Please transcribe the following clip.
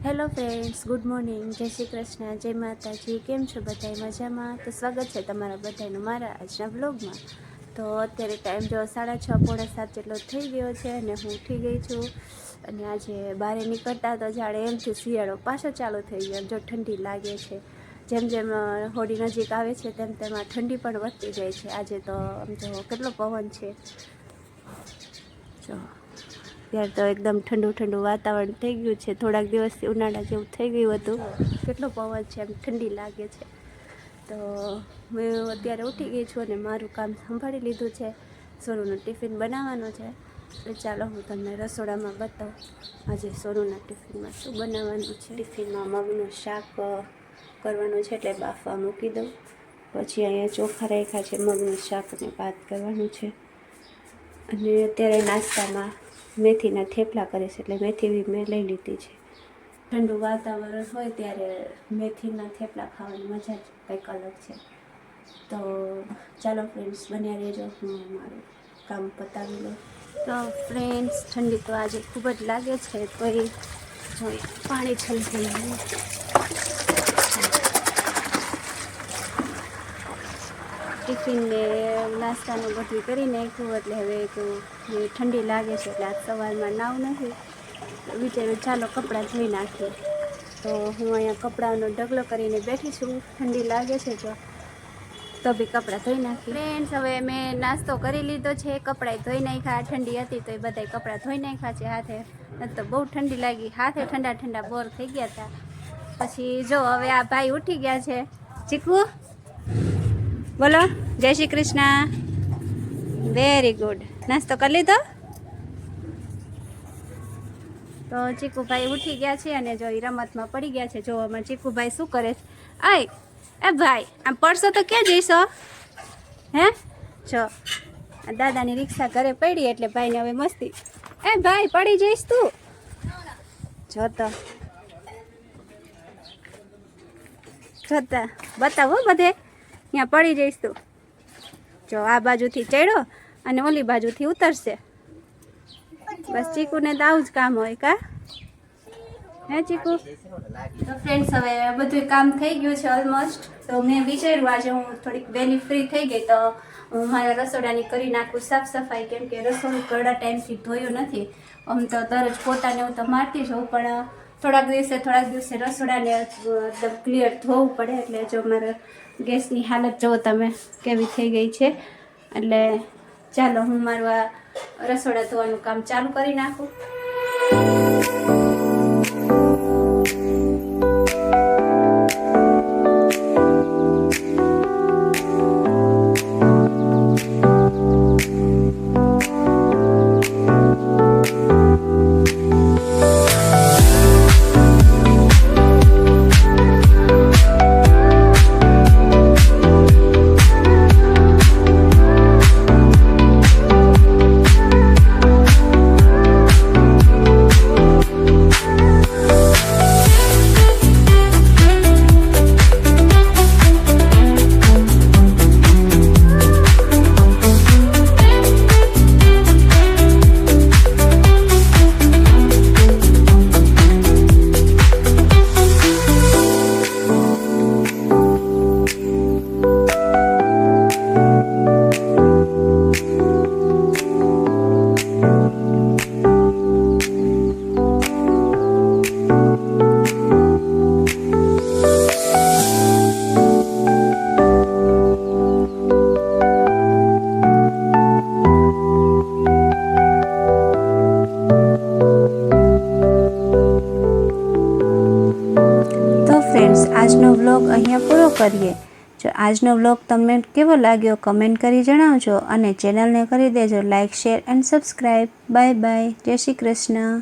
Hello friends, good morning, જય શ્રી કૃષ્ણ, જય માતાજી. કેમ છો બધાય? મજામાં? તો સ્વાગત છે તમારા બધાનું મારા આજના બ્લોગમાં. તો અત્યારે ટાઈમ જો 6:30 પોણા 7 જેટલો થઈ ગયો છે અને હું ઉઠી ગઈ છું. અને આજે બહાર નીકળતા તો જાણે એમથી શિયાળો પાછો ચાલુ થઈ ગયો. જો ઠંડી લાગે છે, જેમ જેમ હોળી નજીક આવે છે તેમ તેમ આ ઠંડી પણ વધતી જાય છે. આજે તો આમ તો કેટલો પવન છે જો. ત્યારે તો એકદમ ઠંડુ ઠંડુ વાતાવરણ થઈ ગયું છે. થોડાક દિવસથી ઉનાળા જેવું થઈ ગયું હતું. કેટલો પવન છે, એમ ઠંડી લાગે છે. તો હું અત્યારે ઉઠી ગઈ છું અને મારું કામ સંભાળી લીધું છે. સોનુનું ટિફિન બનાવવાનું છે. એટલે ચાલો હું તમને રસોડામાં બતાવું આજે સોનુના ટિફિનમાં શું બનાવવાનું છે. ટિફિનમાં મગનું શાક કરવાનું છે, એટલે બાફવા મૂકી દઉં. પછી અહીંયા ચોખા રાખ્યા છે, મગનું શાકને ભાત કરવાનું છે. અને અત્યારે નાસ્તામાં મેથીના થેપલા કરે છે, એટલે મેથી બી મેં લઈ લીધી છે. ઠંડુ વાતાવરણ હોય ત્યારે મેથીના થેપલા ખાવાની મજા જ કંઈક અલગ છે. તો ચાલો ફ્રેન્ડ્સ, બન્યા રહેજો, હું મારું કામ પતાવી લઉં. તો ફ્રેન્ડ્સ, ઠંડી તો આજે ખૂબ જ લાગે છે. તો એ પાણી છલકી લઈએ. ટિફિનને નાસ્તાનું બધું કરી નાખ્યું, એટલે હવે તો ઠંડી લાગે છે, એટલે આજ સવારમાં નાવું નથી. વિચાર્યું ચાલો કપડાં ધોઈ નાખીએ. તો હું અહીંયા કપડાંનો ઢગલો કરીને બેઠી છું. ઠંડી લાગે છે તો બી કપડાં ધોઈ નાખી. ફ્રેન્ડ્સ, હવે મેં નાસ્તો કરી લીધો છે, કપડાં ધોઈ નાખ્યા. ઠંડી હતી તો એ બધાય કપડાં ધોઈ નાખ્યા છે હાથે. તો બહુ ઠંડી લાગી, હાથે ઠંડા ઠંડા બોર થઈ ગયા હતા. પછી જો હવે આ ભાઈ ઉઠી ગયા છે. ચીકુ બોલો, જય શ્રી કૃષ્ણ. Very good. નાસ્તો કરી લીધો? તો ચીકુભાઈ ઉઠી ગયા છે અને જો એ રમતમાં પડી ગયા છે. જો અમારે ચીકુભાઈ શું કરે છે? આય એ ભાઈ, આમ પડશો તો ક્યાં જઈશો? હે જો દાદાની રિક્ષા ઘરે પડી એટલે ભાઈને હવે મસ્તી. એ ભાઈ, પડી જઈશ તું? જોતા જોતા બતાવો બધે, ત્યાં પડી જઈશ તું. જો આ બાજુથી ચડ્યો અને ઓલી બાજુથી ઉતરશે. બસ ચીકુને તો આવું જ કામ હોય કા? હે ચીકુ? તો ફ્રેન્ડ્સ, હવે બધું કામ થઈ ગયું છે ઓલમોસ્ટ. તો મેં વિચાર્યું આજે હું થોડીક વહેલી ફ્રી થઈ ગઈ તો હું મારા રસોડાની કરી નાખું સાફ સફાઈ, કેમ કે રસોડું ઘણા ટાઈમથી ધોયું નથી. આમ તો દરરોજ પોતાને હું તો મારતી જ હોઉં, પણ થોડાક દિવસે રસોડાને એકદમ ક્લિયર ધોવું પડે. એટલે જો મારા ગેસની હાલત જુઓ તમે કેવી થઈ ગઈ છે. એટલે ચાલો હું મારું આ રસોડા ધોવાનું કામ ચાલુ કરી નાખું. આજનો વ્લોગ અહીંયા પૂરો કરીએ. જો આજનો વ્લોગ તમને કેવો લાગ્યો કમેન્ટ કરી જણાવજો અને ચેનલને કરી દેજો like, share and subscribe. Bye bye. જય શ્રી કૃષ્ણ.